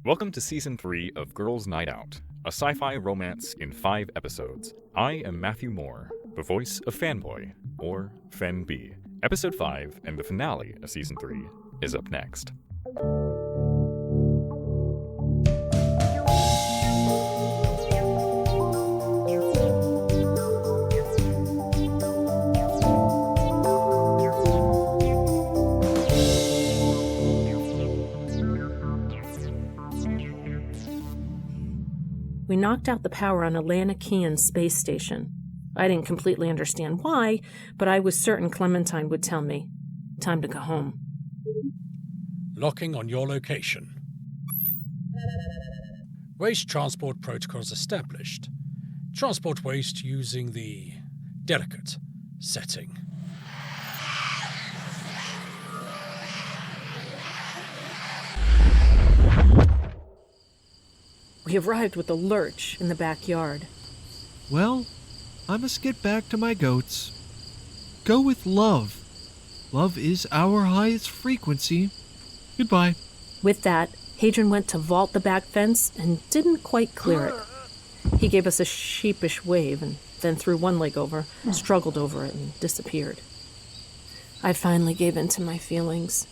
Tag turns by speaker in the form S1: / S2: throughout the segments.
S1: Welcome to Season 3 of Girls' Night Out, a sci-fi romance in 5 episodes. I am Matthew Moore, the voice of FanBoy, or FanB. Episode 5 and the finale of Season 3 is up next.
S2: We knocked out the power on Laine space station. I didn't completely understand why, but I was certain Clementine would tell me. Time to go home.
S3: Locking on your location. Waste transport protocols established. Transport waste using the delicate setting.
S2: We arrived with a lurch in the backyard.
S4: Well, I must get back to my goats. Go with love. Love is our highest frequency. Goodbye.
S2: With that, Hadrian went to vault the back fence and didn't quite clear it. He gave us a sheepish wave and then threw one leg over, struggled over it, and disappeared. I finally gave in to my feelings.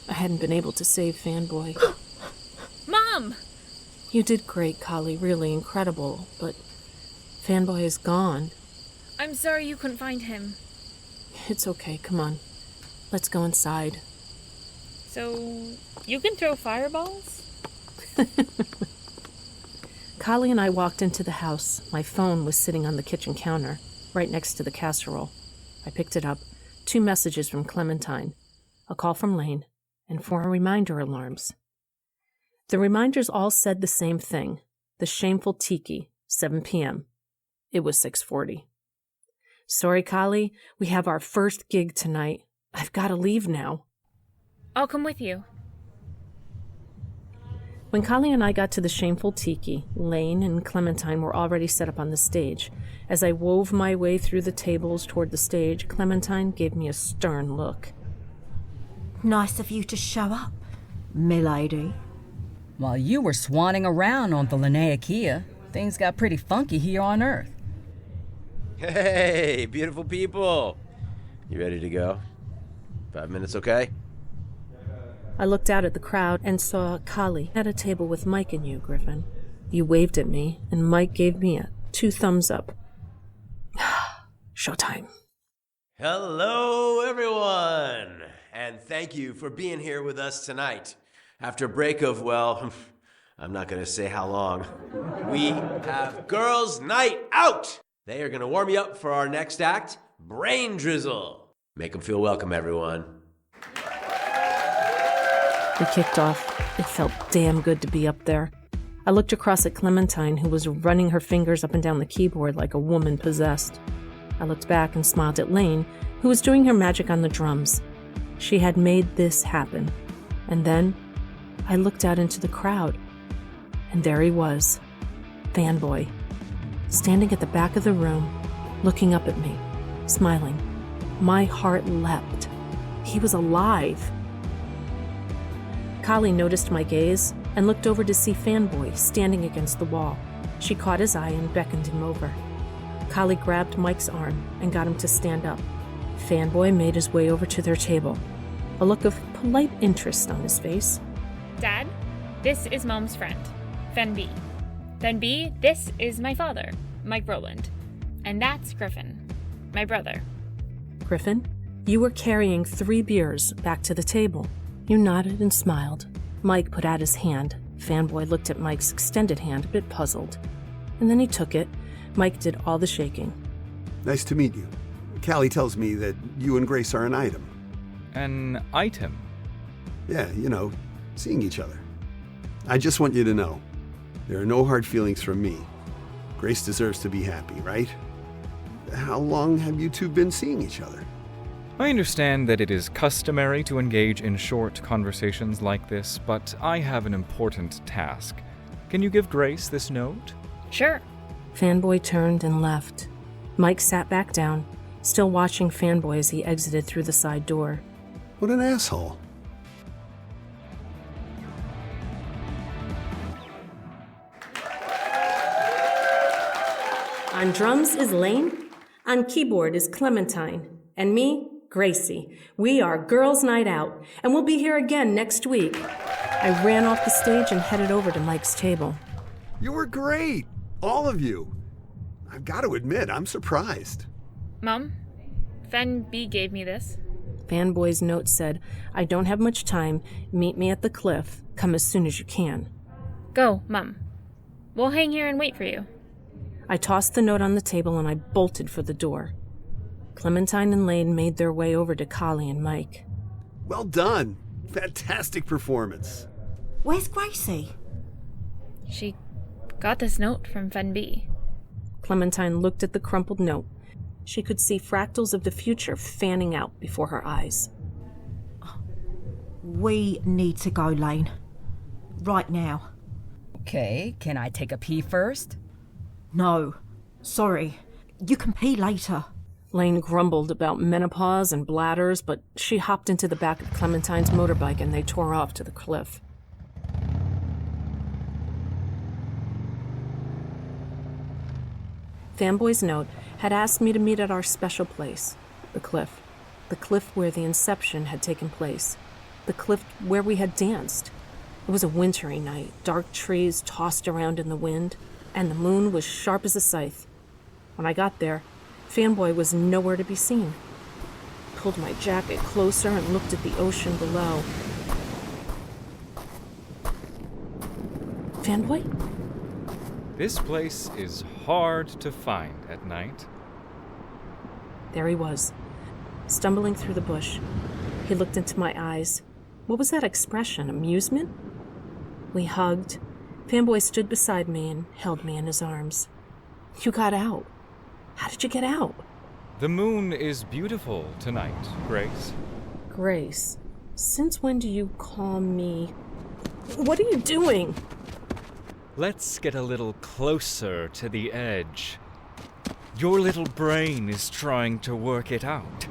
S2: I hadn't been able to save FanBoy.
S5: Mom!
S2: You did great, Kali, really incredible, but FanBoy is gone.
S5: I'm sorry you couldn't find him.
S2: It's okay, come on. Let's go inside.
S5: So, you can throw fireballs?
S2: Kali and I walked into the house. My phone was sitting on the kitchen counter, right next to the casserole. I picked it up. 2 messages from Clementine, a call from Laine, and 4 reminder alarms. The reminders all said the same thing. The Shameful Tiki, 7 p.m. It was 6:40. Sorry, Kali, we have our first gig tonight. I've got to leave now.
S5: I'll come with you.
S2: When Kali and I got to the Shameful Tiki, Laine and Clementine were already set up on the stage. As I wove my way through the tables toward the stage, Clementine gave me a stern look.
S6: Nice of you to show up, milady.
S7: While you were swanning around on the Laine, things got pretty funky here on Earth.
S8: Hey, beautiful people. You ready to go? 5 minutes, okay?
S2: I looked out at the crowd and saw Kali at a table with Mike and you, Griffin. You waved at me, and Mike gave me a 2 thumbs up. Showtime.
S8: Hello, everyone. And thank you for being here with us tonight. After a break of, well, I'm not going to say how long, we have Girls' Night Out. They are going to warm you up for our next act, Brain Drizzle. Make them feel welcome, everyone.
S2: We kicked off. It felt damn good to be up there. I looked across at Clementine, who was running her fingers up and down the keyboard like a woman possessed. I looked back and smiled at Laine, who was doing her magic on the drums. She had made this happen. And then I looked out into the crowd, and there he was, FanBoy, standing at the back of the room, looking up at me, smiling. My heart leapt. He was alive. Kali noticed my gaze and looked over to see FanBoy standing against the wall. She caught his eye and beckoned him over. Kali grabbed Mike's arm and got him to stand up. FanBoy made his way over to their table, a look of polite interest on his face.
S5: Dad, this is Mom's friend, FanB. FanB, this is my father, Mike Rowland. And that's Griffin, my brother.
S2: Griffin, you were carrying 3 beers back to the table. You nodded and smiled. Mike put out his hand. FanBoy looked at Mike's extended hand, a bit puzzled. And then he took it. Mike did all the shaking.
S9: Nice to meet you. Callie tells me that you and Grace are an item.
S1: An item?
S9: Yeah, seeing each other. I just want you to know, there are no hard feelings from me. Grace deserves to be happy, right? How long have you two been seeing each other?
S1: I understand that it is customary to engage in short conversations like this, but I have an important task. Can you give Grace this note?
S5: Sure.
S2: FanBoy turned and left. Mike sat back down, still watching FanBoy as he exited through the side door.
S9: What an asshole.
S2: On drums is Laine, on keyboard is Clementine, and me, Gracie. We are Girls' Night Out, and we'll be here again next week. I ran off the stage and headed over to Mike's table.
S9: You were great, all of you. I've got to admit, I'm surprised.
S5: Mom, FanB gave me this.
S2: FanBoy's note said, I don't have much time. Meet me at the cliff. Come as soon as you can.
S5: Go, Mom. We'll hang here and wait for you.
S2: I tossed the note on the table and I bolted for the door. Clementine and Laine made their way over to Collie and Mike.
S9: Well done. Fantastic performance.
S6: Where's Gracie?
S5: She got this note from FanB.
S2: Clementine looked at the crumpled note. She could see fractals of the future fanning out before her eyes.
S6: We need to go, Laine. Right now.
S7: Okay, can I take a pee first?
S6: No. Sorry. You can pee later.
S2: Laine grumbled about menopause and bladders, but she hopped into the back of Clementine's motorbike and they tore off to the cliff. FanBoy's note had asked me to meet at our special place, the cliff. The cliff where the inception had taken place. The cliff where we had danced. It was a wintry night. Dark trees tossed around in the wind, and the moon was sharp as a scythe. When I got there, FanBoy was nowhere to be seen. I pulled my jacket closer and looked at the ocean below. FanBoy?
S1: This place is hard to find at night.
S2: There he was, stumbling through the bush. He looked into my eyes. What was that expression? Amusement? We hugged. FanBoy stood beside me and held me in his arms. You got out. How did you get out?
S1: The moon is beautiful tonight, Grace.
S2: Grace, since when do you call me... What are you doing?
S1: Let's get a little closer to the edge. Your little brain is trying to work it out.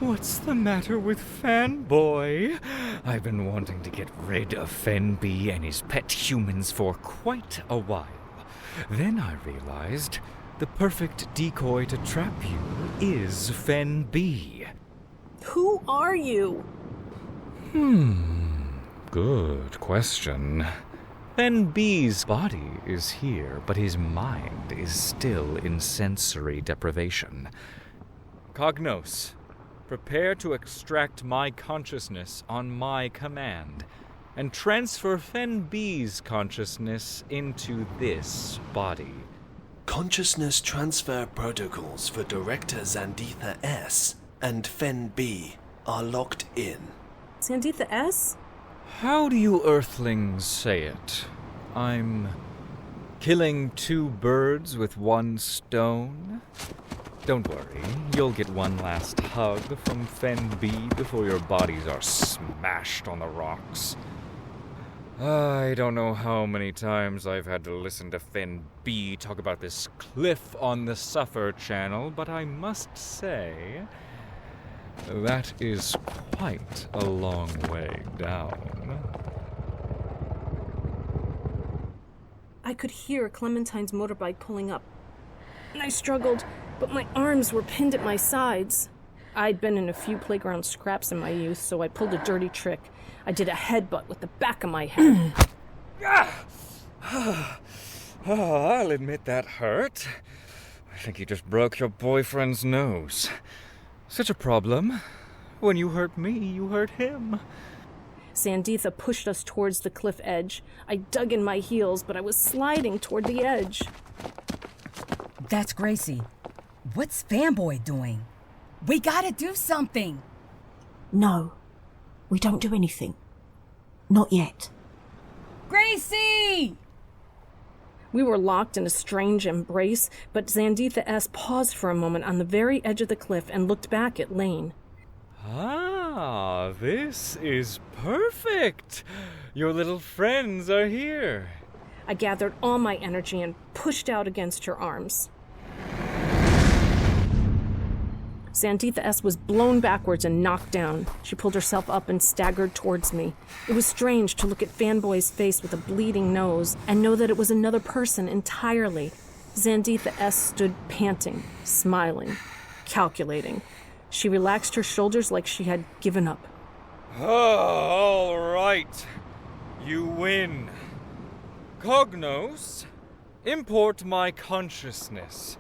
S1: What's the matter with FanBoy? I've been wanting to get rid of FanB and his pet humans for quite a while. Then I realized the perfect decoy to trap you is FanB.
S2: Who are you?
S1: Good question. FanB's body is here, but his mind is still in sensory deprivation. Cognos, prepare to extract my consciousness on my command, and transfer FanB's consciousness into this body.
S10: Consciousness transfer protocols for Director Zanditha S. and FanB are locked in.
S2: Zanditha S?
S1: How do you Earthlings say it? I'm killing two birds with one stone? Don't worry, you'll get one last hug from FanB before your bodies are smashed on the rocks. I don't know how many times I've had to listen to FanB talk about this cliff on the Suffer channel, but I must say, that is quite a long way down.
S2: I could hear Clementine's motorbike pulling up. And I struggled, but my arms were pinned at my sides. I'd been in a few playground scraps in my youth, so I pulled a dirty trick. I did a headbutt with the back of my head.
S1: I'll admit that hurt. I think you just broke your boyfriend's nose. Such a problem. When you hurt me, you hurt him.
S2: Zanditha pushed us towards the cliff edge. I dug in my heels, but I was sliding toward the edge.
S7: That's Gracie. What's FanBoy doing? We gotta do something.
S6: No. We don't do anything. Not yet.
S7: Gracie!
S2: We were locked in a strange embrace, but Zanditha S. paused for a moment on the very edge of the cliff and looked back at Laine.
S1: Ah, this is perfect. Your little friends are here.
S2: I gathered all my energy and pushed out against her arms. Zanditha S. was blown backwards and knocked down. She pulled herself up and staggered towards me. It was strange to look at FanBoy's face with a bleeding nose and know that it was another person entirely. Xanditha S. stood panting, smiling, calculating. She relaxed her shoulders like she had given up.
S11: Oh, all right. You win. Cognos, import my consciousness.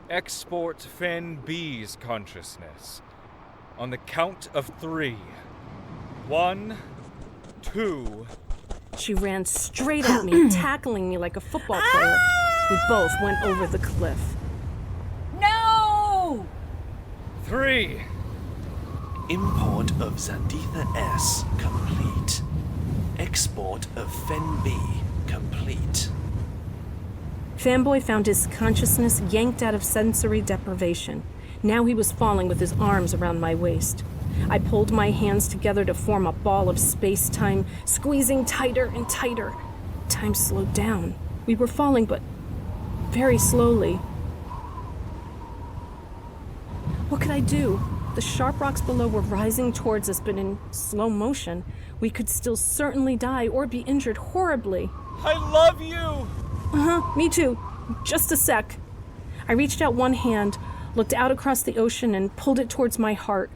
S11: Export Fen B's consciousness. On the count of 3. 1, 2...
S2: She ran straight at me, tackling me like a football player. We both went over the cliff.
S7: No!
S11: 3.
S10: Import of Xanditha S complete. Export of Fen B complete.
S2: FanBoy found his consciousness yanked out of sensory deprivation. Now he was falling with his arms around my waist. I pulled my hands together to form a ball of space-time, squeezing tighter and tighter. Time slowed down. We were falling, but very slowly. What could I do? The sharp rocks below were rising towards us, but in slow motion. We could still certainly die or be injured horribly.
S11: I love you!
S2: Me too. Just a sec. I reached out one hand, looked out across the ocean, and pulled it towards my heart.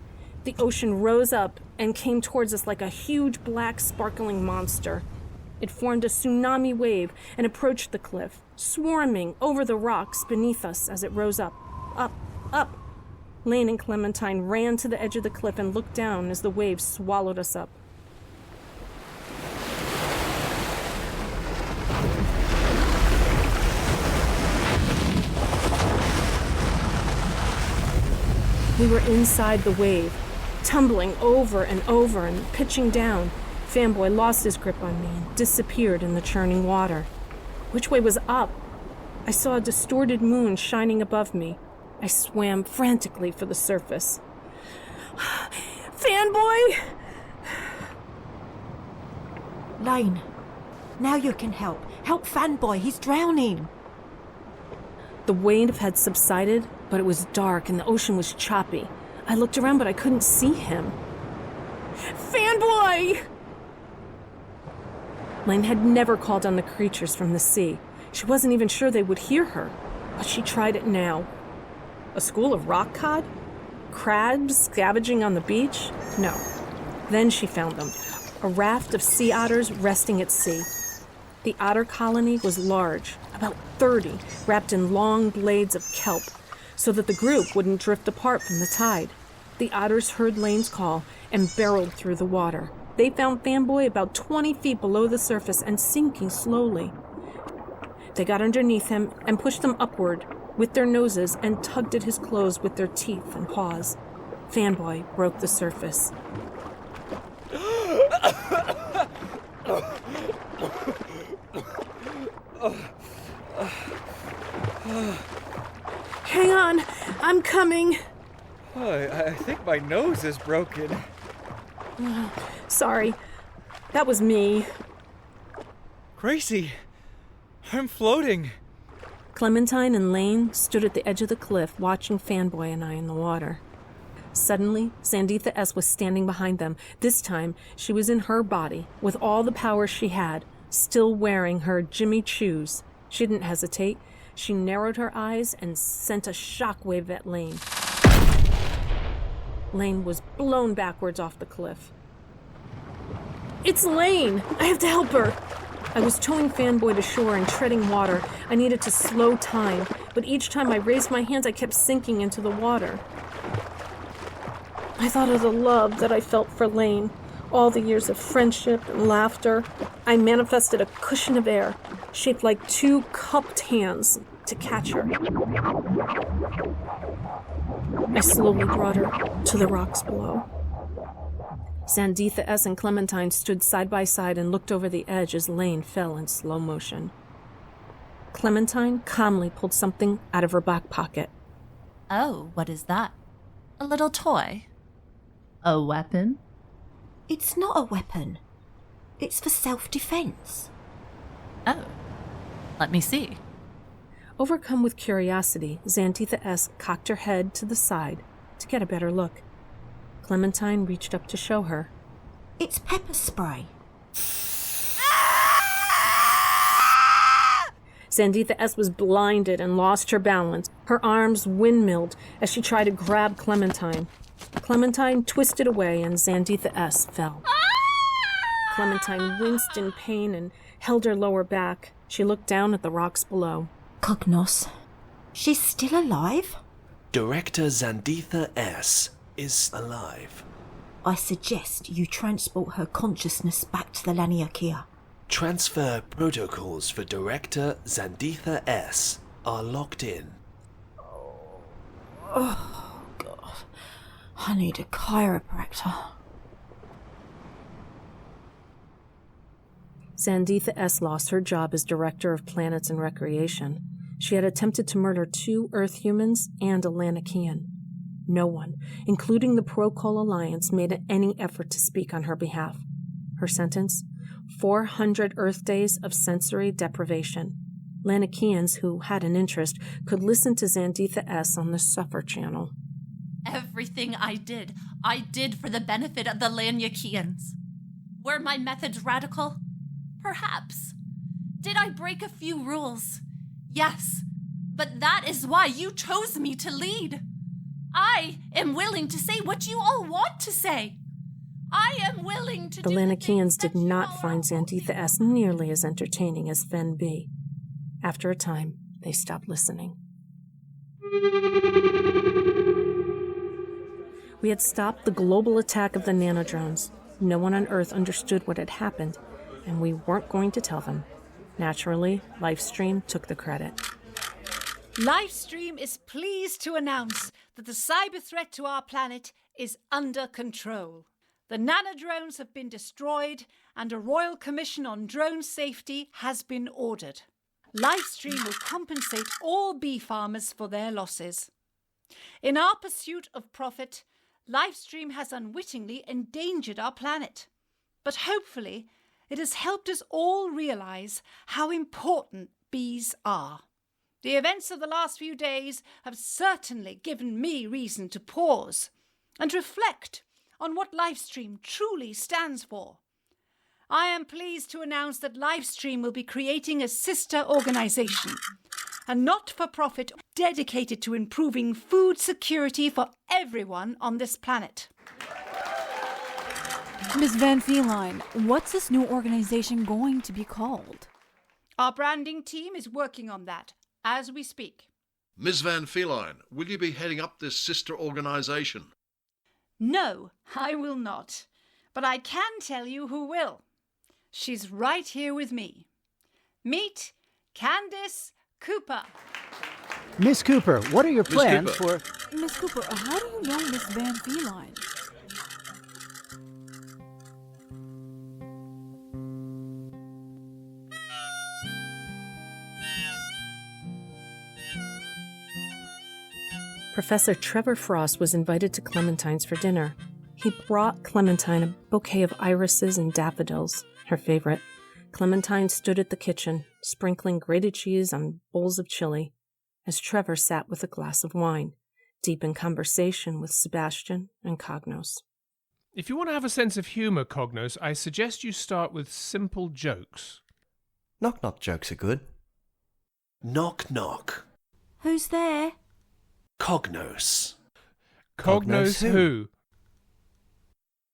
S2: The ocean rose up and came towards us like a huge black sparkling monster. It formed a tsunami wave and approached the cliff, swarming over the rocks beneath us as it rose up, up, up. Laine and Clementine ran to the edge of the cliff and looked down as the waves swallowed us up. We were inside the wave, tumbling over and over and pitching down. FanBoy lost his grip on me and disappeared in the churning water. Which way was up? I saw a distorted moon shining above me. I swam frantically for the surface. FanBoy!
S6: Laine, now you can help. Help FanBoy, he's drowning.
S2: The wave had subsided, but it was dark and the ocean was choppy. I looked around, but I couldn't see him. FanBoy! Laine had never called on the creatures from the sea. She wasn't even sure they would hear her, but she tried it now. A school of rock cod? Crabs scavenging on the beach? No. Then she found them. A raft of sea otters resting at sea. The otter colony was large, about 30, wrapped in long blades of kelp, so that the group wouldn't drift apart from the tide. The otters heard Laine's call and barreled through the water. They found FanBoy about 20 feet below the surface and sinking slowly. They got underneath him and pushed him upward with their noses and tugged at his clothes with their teeth and paws. FanBoy broke the surface. Hang on, I'm coming.
S11: I think my nose is broken.
S2: Sorry, that was me.
S11: Gracie, I'm floating.
S2: Clementine and Laine stood at the edge of the cliff watching FanBoy and I in the water. Suddenly, Xanditha S. was standing behind them. This time, she was in her body, with all the power she had, still wearing her Jimmy Choos. She didn't hesitate. She narrowed her eyes and sent a shockwave at Laine. Laine was blown backwards off the cliff. It's Laine! I have to help her! I was towing FanBoy to shore and treading water. I needed to slow time, but each time I raised my hands, I kept sinking into the water. I thought of the love that I felt for Laine, all the years of friendship and laughter. I manifested a cushion of air, shaped like 2 cupped hands, to catch her. I slowly brought her to the rocks below. Xanditha S. and Clementine stood side by side and looked over the edge as Laine fell in slow motion. Clementine calmly pulled something out of her back pocket.
S12: Oh, what is that? A little toy? A weapon?
S6: It's not a weapon. It's for self-defense.
S12: Oh, let me see.
S2: Overcome with curiosity, Xanditha S. cocked her head to the side to get a better look. Clementine reached up to show her.
S6: It's pepper spray.
S2: Zanditha S. was blinded and lost her balance. Her arms windmilled as she tried to grab Clementine. Clementine twisted away and Zanditha S. fell. Clementine winced in pain and held her lower back. She looked down at the rocks below.
S6: Cognos, she's still alive?
S10: Director Zanditha S. is alive.
S6: I suggest you transport her consciousness back to the Laniakea.
S10: Transfer protocols for Director Zanditha S. are locked in.
S6: Oh, God. I need a chiropractor.
S2: Zanditha S. lost her job as Director of Planets and Recreation. She had attempted to murder 2 Earth humans and a Laniakean. No one, including the Procol Alliance, made any effort to speak on her behalf. Her sentence? 400 Earth days of sensory deprivation. Laniakeans who had an interest could listen to Zanditha S. on the Suffer channel.
S12: Everything I did for the benefit of the Laniakeans. Were my methods radical? Perhaps. Did I break a few rules? Yes, but that is why you chose me to lead. I am willing to say what you all want to say. I am willing to
S2: The Laniakeans did not find Zanditha S. nearly as entertaining as Fen B. After a time, they stopped listening. We had stopped the global attack of the nanodrones. No one on Earth understood what had happened, and we weren't going to tell them. Naturally, Lifestream took the credit.
S13: Lifestream is pleased to announce that the cyber threat to our planet is under control. The nanodrones have been destroyed, and a Royal Commission on Drone Safety has been ordered. Lifestream will compensate all bee farmers for their losses. In our pursuit of profit, Lifestream has unwittingly endangered our planet. But hopefully, it has helped us all realize how important bees are. The events of the last few days have certainly given me reason to pause and reflect on what Lifestream truly stands for. I am pleased to announce that Lifestream will be creating a sister organization, a not-for-profit dedicated to improving food security for everyone on this planet.
S14: Ms. Van Feline, what's this new organization going to be called?
S13: Our branding team is working on that as we speak.
S15: Ms. Van Feline, will you be heading up this sister organisation?
S13: No, I will not. But I can tell you who will. She's right here with me. Meet Candace Cooper.
S16: Miss Cooper, what are your plans for...
S14: Miss Cooper, how do you know Miss Van Feline?
S2: Professor Trevor Frost was invited to Clementine's for dinner. He brought Clementine a bouquet of irises and daffodils, her favorite. Clementine stood at the kitchen, sprinkling grated cheese on bowls of chili, as Trevor sat with a glass of wine, deep in conversation with Sebastian and Cognos.
S17: If you want to have a sense of humour, Cognos, I suggest you start with simple jokes.
S18: Knock-knock jokes are good.
S10: Knock-knock.
S6: Who's there?
S10: Cognos.
S17: Cognos who?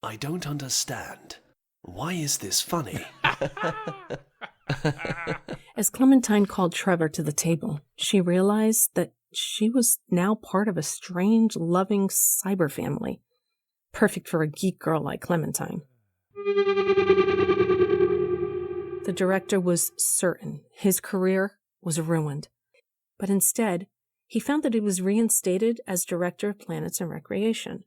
S10: I don't understand. Why is this funny?
S2: As Clementine called Trevor to the table, she realized that she was now part of a strange, loving cyber family, perfect for a geek girl like Clementine. The director was certain his career was ruined, but instead, he found that he was reinstated as Director of Planets and Recreation.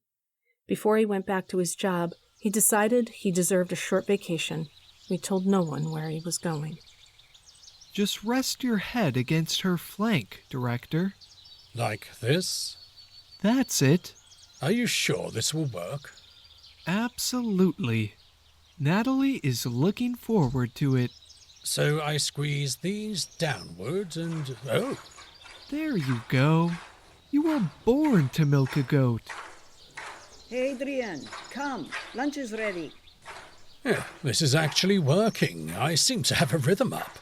S2: Before he went back to his job, he decided he deserved a short vacation. He told no one where he was going.
S4: Just rest your head against her flank, Director.
S3: Like this?
S4: That's it.
S3: Are you sure this will work?
S4: Absolutely. Natalie is looking forward to it.
S3: So I squeeze these downwards and... oh!
S4: There you go. You were born to milk a goat.
S19: Adrian, come. Lunch is ready.
S3: Yeah, this is actually working. I seem to have a rhythm up.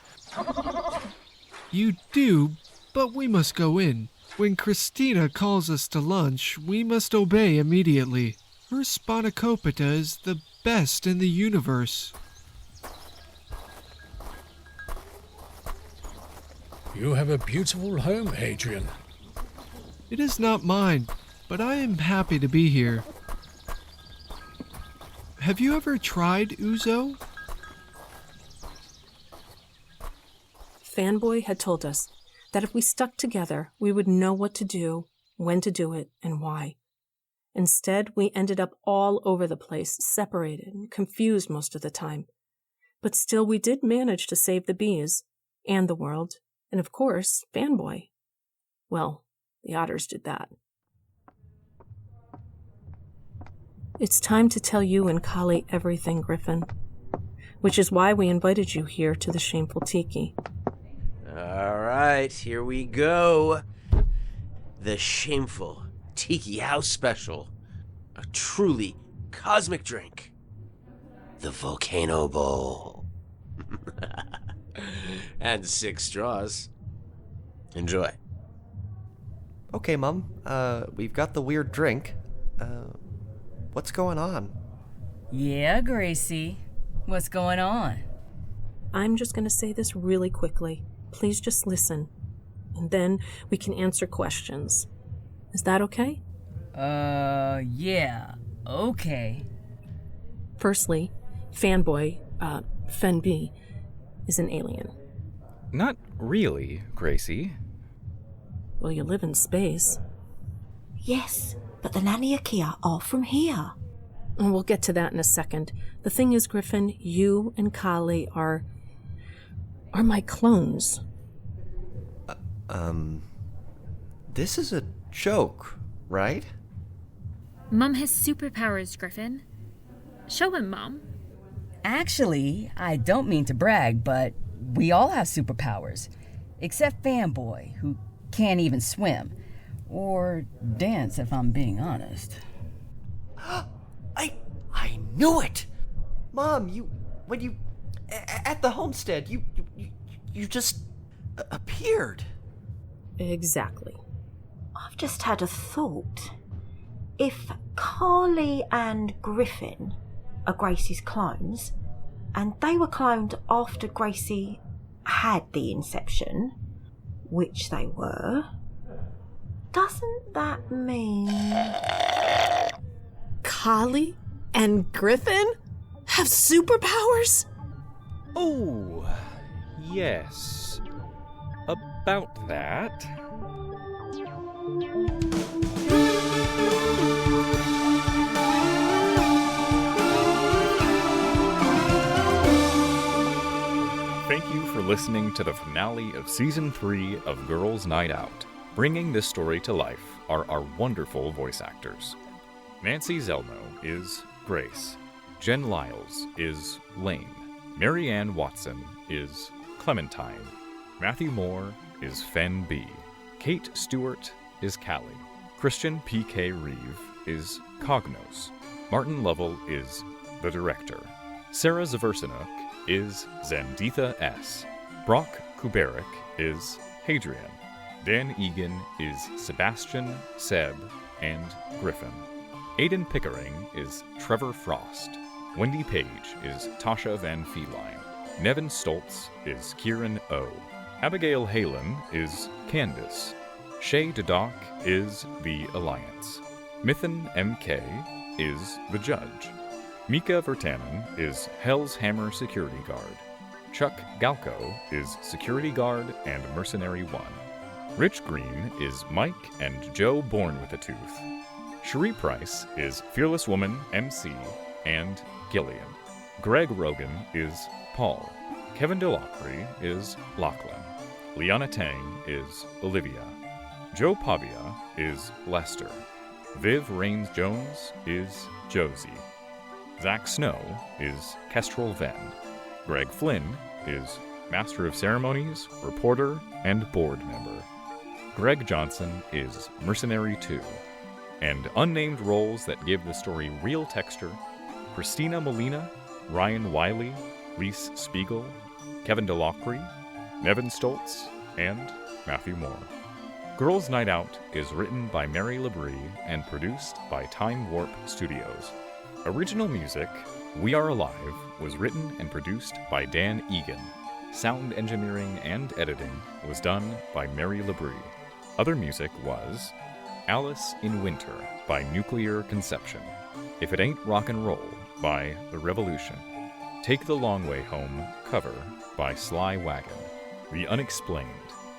S4: You do, but we must go in. When Christina calls us to lunch, we must obey immediately. Her spanakopita is the best in the universe.
S3: You have a beautiful home, Adrian.
S4: It is not mine, but I am happy to be here. Have you ever tried ouzo?
S2: FanBoy had told us that if we stuck together, we would know what to do, when to do it, and why. Instead, we ended up all over the place, separated and confused most of the time. But still, we did manage to save the bees, and the world, and of course, FanBoy. Well, the otters did that. It's time to tell you and Kali everything, Griffin, which is why we invited you here to the Shameful Tiki.
S8: All right, here we go. The Shameful Tiki House Special. A truly cosmic drink. The Volcano Bowl. And 6 straws. Enjoy.
S18: Okay, Mom. We've got the weird drink. What's going on?
S7: Yeah, Gracie. What's going on?
S2: I'm just going to say this really quickly. Please just listen, and then we can answer questions. Is that okay?
S7: Yeah, okay.
S2: Firstly, FanBoy, FanB, is an alien.
S1: Not really, Gracie.
S2: Well, you live in space.
S6: Yes, but the Laniakea are from here.
S2: And we'll get to that in a second. The thing is, Griffin, you and Kali are my clones.
S18: This is a joke, right?
S5: Mom has superpowers, Griffin. Show him, Mom.
S7: Actually, I don't mean to brag, but we all have superpowers. Except FanBoy, who can't even swim. Or dance, if I'm being honest.
S18: I knew it! Mom, at the homestead, you just appeared.
S2: Exactly.
S6: I've just had a thought. If Carly and Griffin are Gracie's clones, and they were cloned after Gracie had the Inception, which they were, doesn't that mean...
S2: Kali and Griffin have superpowers?
S1: Oh, yes. About that. Thank you for listening to the finale of Season 3 of Girls' Night Out. Bringing this story to life are our wonderful voice actors. Nancy Zelmo is Grace. Jen Lyles is Laine. Marianne Watson is Clementine. Matthew Moore is FanB. Kate Stewart is Callie. Christian P.K. Reeve is Cognos. Martin Lovell is the director. Sarah Zaversinuk is Zanditha S. Brock Kuberik is Hadrian. Dan Egan is Sebastian, Seb, and Griffin. Aidan Pickering is Trevor Frost. Wendy Page is Tasha Van Feline. Nevin Stoltz is Kieran O. Abigail Halen is Candace. Shay Dadock is The Alliance. Mithan M.K. is The Judge. Mika Vertanen is Hell's Hammer Security Guard. Chuck Galco is Security Guard and Mercenary 1. Rich Green is Mike and Joe Born with a Tooth. Cherie Price is Fearless Woman, MC, and Gillian. Greg Rogan is Paul. Kevin DeLockery is Lachlan. Liana Tang is Olivia. Joe Pavia is Lester. Viv Rains-Jones is Josie. Zach Snow is Kestrel Venn. Greg Flynn is Master of Ceremonies, Reporter, and Board Member. Greg Johnson is Mercenary 2. And unnamed roles that give the story real texture: Christina Molina, Ryan Wiley, Reese Spiegel, Kevin DeLockery, Nevin Stoltz, and Matthew Moore. Girls Night Out is written by Mary Labrie and produced by Time Warp Studios. Original music, We Are Alive, was written and produced by Dan Egan. Sound engineering and editing was done by Mary Labrie. Other music was Alice in Winter by Nuclear Conception, If It Ain't Rock and Roll by The Revolution, Take the Long Way Home cover by Sly Wagon, The Unexplained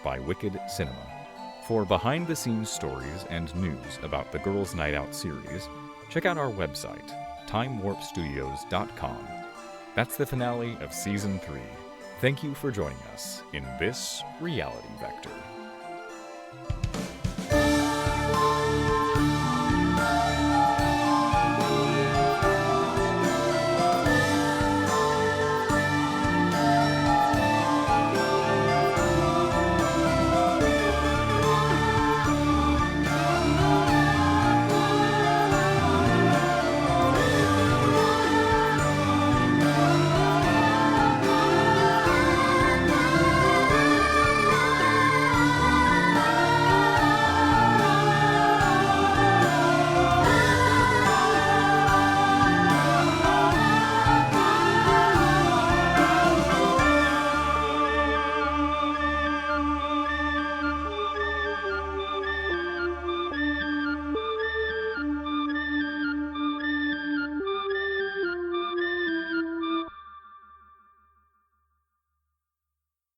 S1: by Wicked Cinema. For behind-the-scenes stories and news about the Girls Night Out series, check out our website, timewarpstudios.com. That's the finale of Season 3. Thank you for joining us in this reality vector.